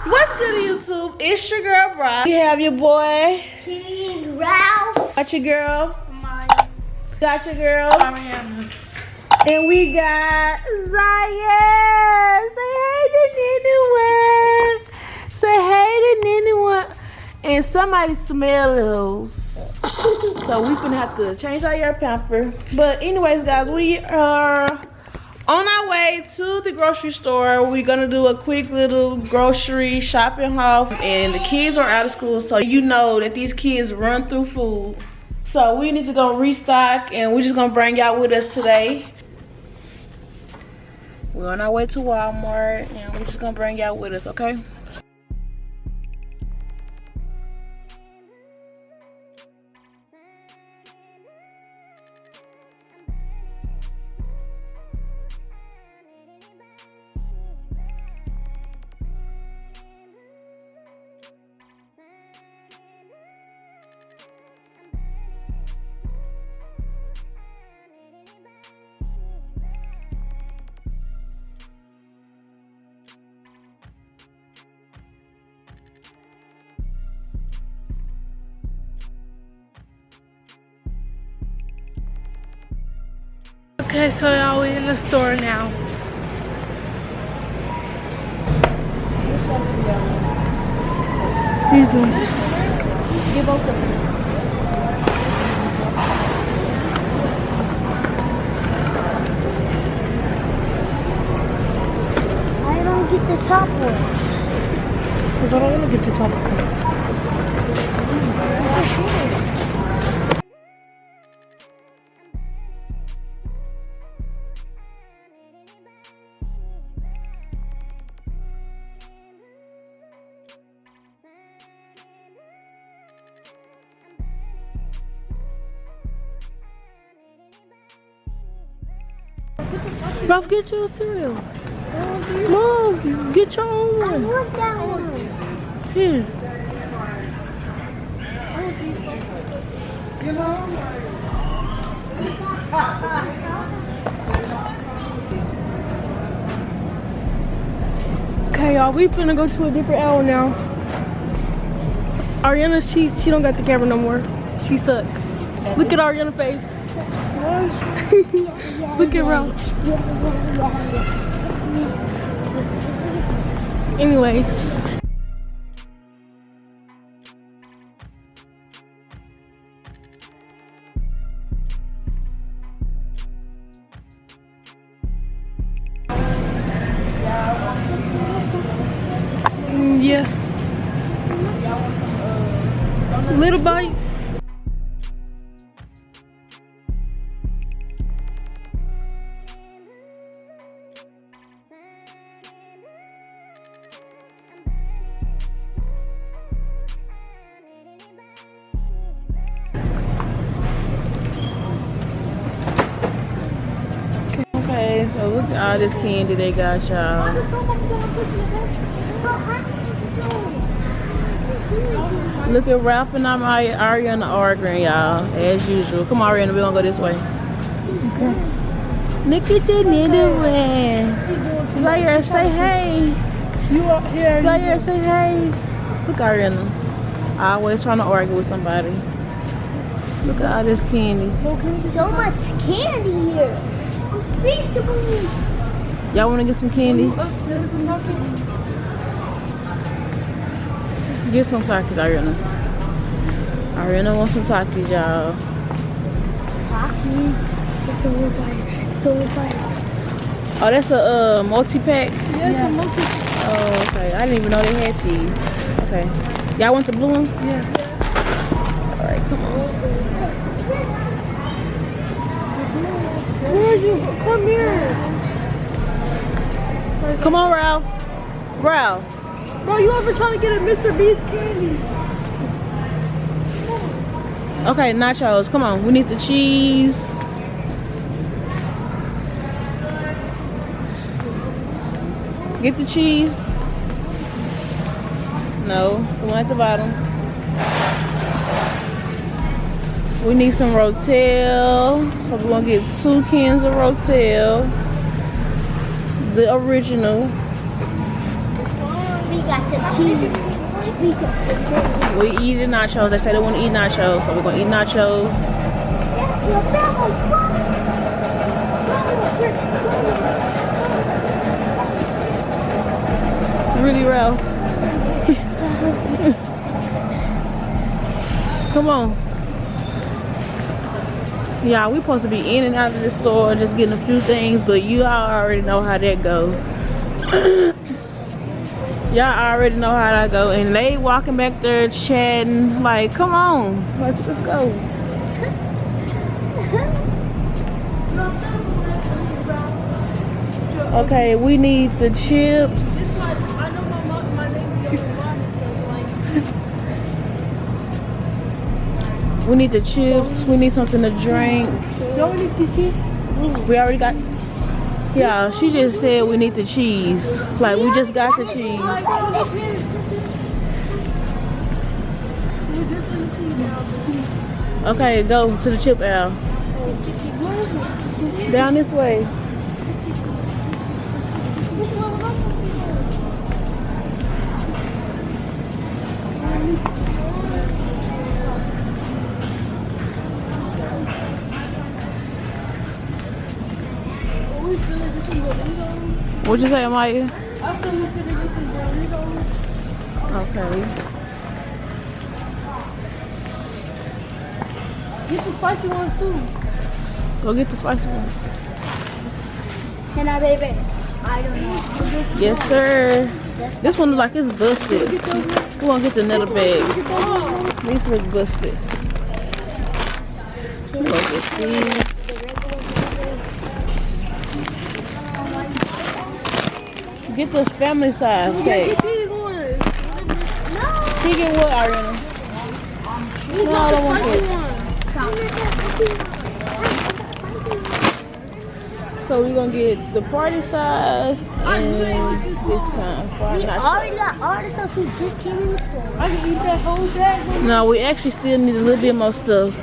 What's good, YouTube? It's your girl, Bri. You have your boy, King Ralph. got your girl, Maya. got your girl, Mariana. and we got Zaya. Say hey to anyone. Say hey to anyone. And somebody smells. So we finna have to change our ear pamper. But anyways, guys, we are on our way to the grocery store. We're gonna do a quick little grocery shopping haul. And the kids are out of school, so you know that these kids run through food. So we need to go restock, and we're just gonna bring y'all with us today. We're on our way to Walmart, and we're just gonna bring y'all with us, okay? Okay, so y'all, we're in the store now. Jesus. Give both of them. I don't get the top one. Because I don't want to get the top one. Ralph, get you a cereal. Mom, get your own one. I want that one. Here. Okay, y'all, we finna go to a different aisle now. Ariana, she don't got the camera no more. She suck. Look at Ariana's face. Look at Ralph. Anyways. Yeah. Little bites. Okay, so look at all this candy they got, y'all. Look at Ralph and Ariana arguing, y'all, as usual. Come on, Ariana, we're gonna go this way. Okay. Look at the little one. Zaire, say hey. You are here. Zaire, say hey. Look, Ariana. Always trying to argue with somebody. Look at all this candy. So much candy here. Y'all want to get some candy? Get some Takis, Ariana. Ariana wants some Takis, y'all. It's a fire. Oh, that's a multi-pack? Yeah. Oh, okay. I didn't even know they had these. Okay. Y'all want the blue ones? Yeah. All right, come on. Where are you? Come here. Come on, Ralph. Ralph. Bro, you ever trying to get a Mr. Beast candy? Okay, nachos. Come on. We need the cheese. Get the cheese. No, the one at the bottom. We need some Rotel. So we're gonna get 2 cans of Rotel. The original. got some cheese. We eating nachos. They said they want to eat nachos, so we're gonna eat nachos. Really, Ralph? Come on. Yeah, we supposed to be in and out of the store just getting a few things, but you all already know how that goes. Y'all already know how that go, and they walking back there chatting like, come on, let's go. Okay, we need the chips. We need the chips. We need something to drink. We already got. Yeah, she just said we need the cheese. Like, we just got the cheese. Okay, go to the chip aisle. Down this way. What'd you say, Maya? Okay. Get the spicy ones too. Go get the spicy ones. Can I, baby? I don't know. Yes, sir. This one looks like it's busted. We're gonna get another bag. These look busted. We're gonna get these. Get the family size cake. Get these ones. He get what, Ariana? No, I don't want it. So we're gonna get the party size and this kind. All the stuff we just came in the store. I can eat that whole bag. No, we actually still need a little bit more stuff.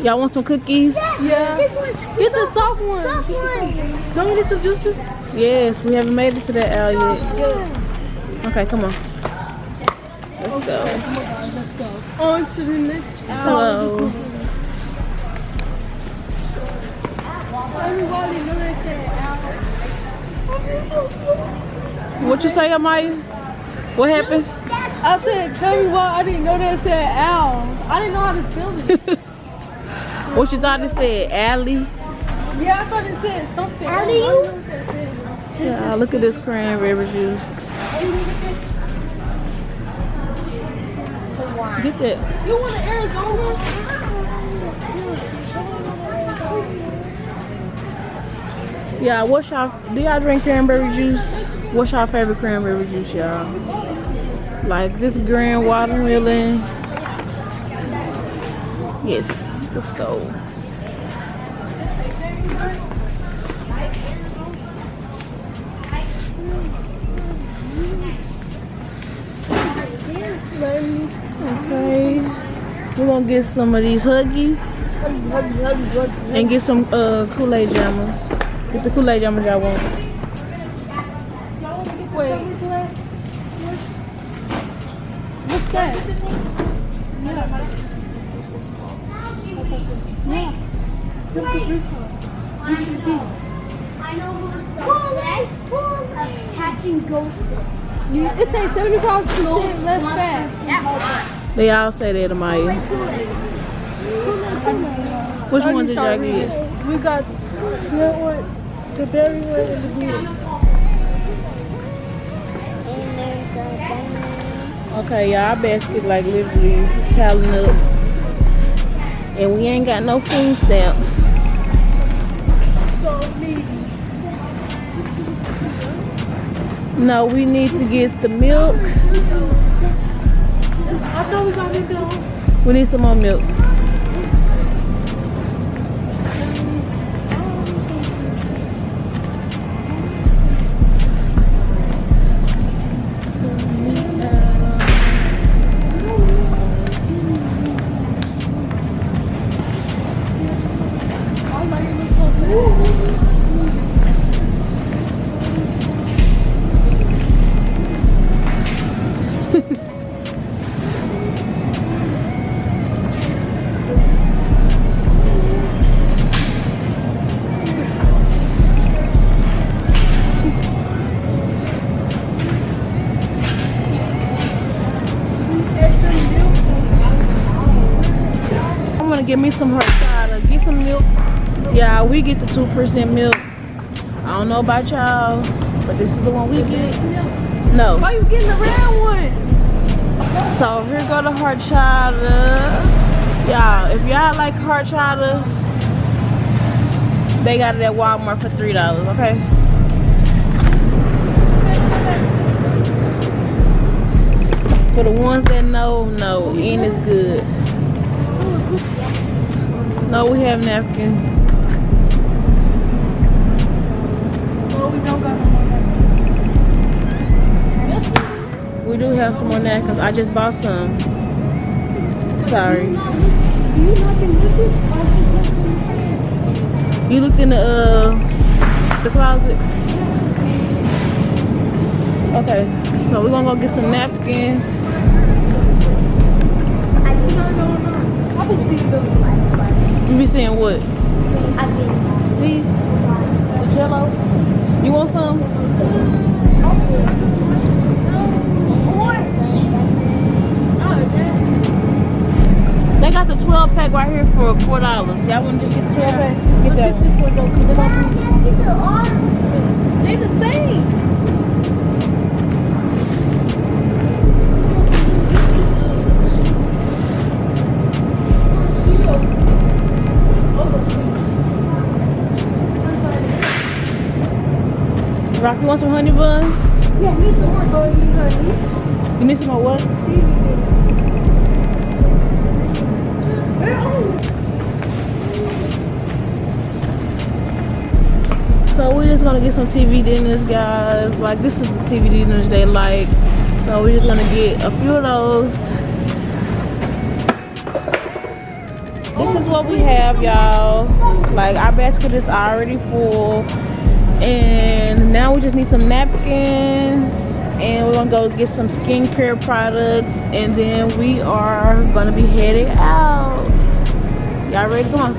Y'all want some cookies? Yeah. This one. Get the soft ones. Soft ones. Don't we get some juices? Yes, we haven't made it to that aisle yet. Okay, come on. Let's go. On to the next Hello. Everybody know that What you say, Amaya? What happened? I said, tell me why I didn't know that said owl. I didn't know how to spell it. What you thought it said? Allie? Yeah, I thought it said something. Allie? Yeah, look at this cranberry juice. Get that. You want an Arizona? Yeah, what's y'all, do y'all drink cranberry juice? What's y'all favorite cranberry juice, y'all? Like this green watermelon. Yes, let's go. Okay, we're gonna get some of these Huggies and get some Kool-Aid jammers. Get the Kool-Aid jammers y'all want. Wait. What's that? Yeah. I know who's the catching ghosts. It takes 75% less fat. They all say that, Amaya. Which one did y'all get? We got that one, the berry one, and the blue. Okay, y'all, our basket like literally is piling up. And we ain't got no food stamps. So needy. No, we need to get the milk. I thought we got it done. We need some more milk. I'm gonna get me some horchata. Get some milk. Yeah, we get the 2% milk. I don't know about y'all, but this is the one we get. No. Why you getting the round one? So here go the horchata. Y'all, if y'all like horchata, they got it at Walmart for $3, okay? For the ones that know, and it's good. No, we have napkins. No, we don't got no more napkins. We do have some more napkins. I just bought some. Sorry. You looked in the closet? Okay, so we're gonna go get some napkins. I can see those lights. You be seeing what? I mean, These? The Jello? You want some? They got the 12 pack right here for $4. Y'all want to just get the 12 pack? Get that one. This one though, because they're the same. Rock, you want some honey buns? yeah, me too. Oh, you honey. You need some more what? So we're just gonna get some TV dinners, guys. Like, this is the TV dinners they like. So we're just gonna get a few of those. This is what we have, y'all. Like, our basket is already full. And now we just need some napkins. And we're gonna go get some skincare products. And then we are gonna be headed out. Y'all ready to go on?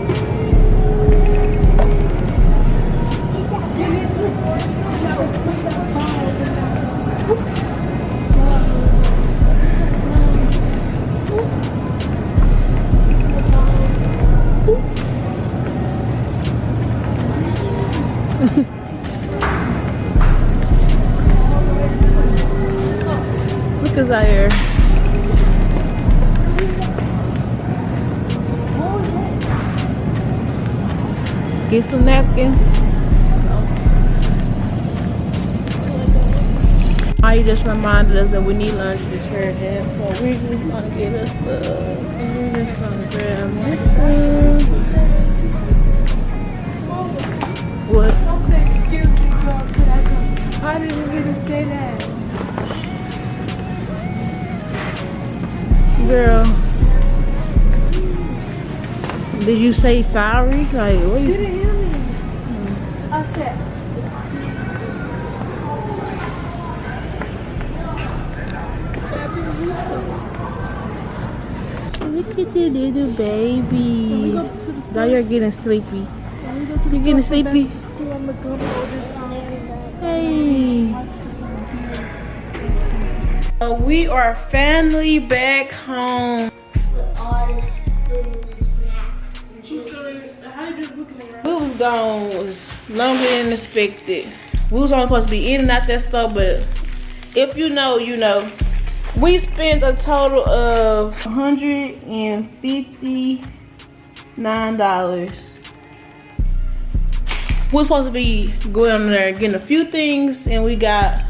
Look at Zaire. Get some napkins. I just reminded us that we need laundry detergent, so we're just gonna get us we're just gonna grab this one. What? Excuse me, girl. Could I come? How did we get to say that? Girl, did you say sorry? Like, what She you? didn't hear me. I said, Look at the little baby. Now you're getting sleepy. You getting sleepy? Hey. We are finally back home. With all this food and snacks and juices. We was gone was longer than expected. We was only supposed to be in and out that stuff, but if you know, you know. We spent a total of $159. We're supposed to be going on there and getting a few things, and we got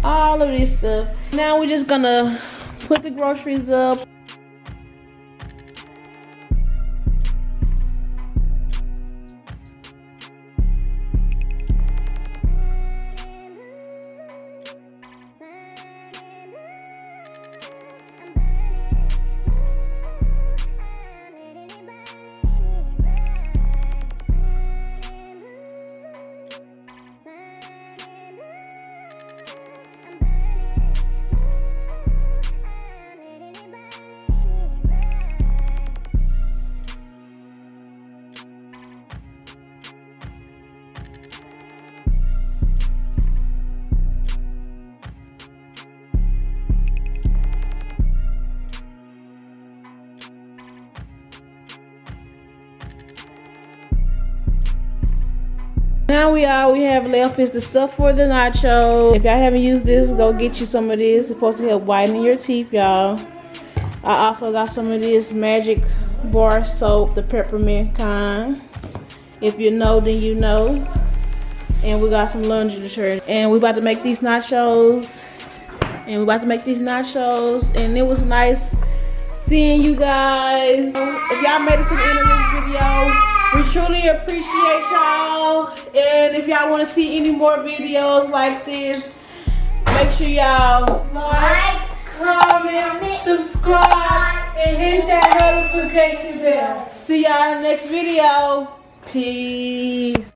all of this stuff. Now we're just gonna put the groceries up. now we have left is the stuff for the nacho. If y'all haven't used this, go get you some of this. It's supposed to help whiten your teeth, y'all. I also got some of this magic bar soap, the peppermint kind. If you know, then you know. And we got some laundry detergent. And we about to make these nachos. And it was nice seeing you guys. If y'all made it to the end of this video, we truly appreciate y'all. And if y'all want to see any more videos like this, make sure y'all like, comment, subscribe, and hit that notification bell. See y'all in the next video. Peace.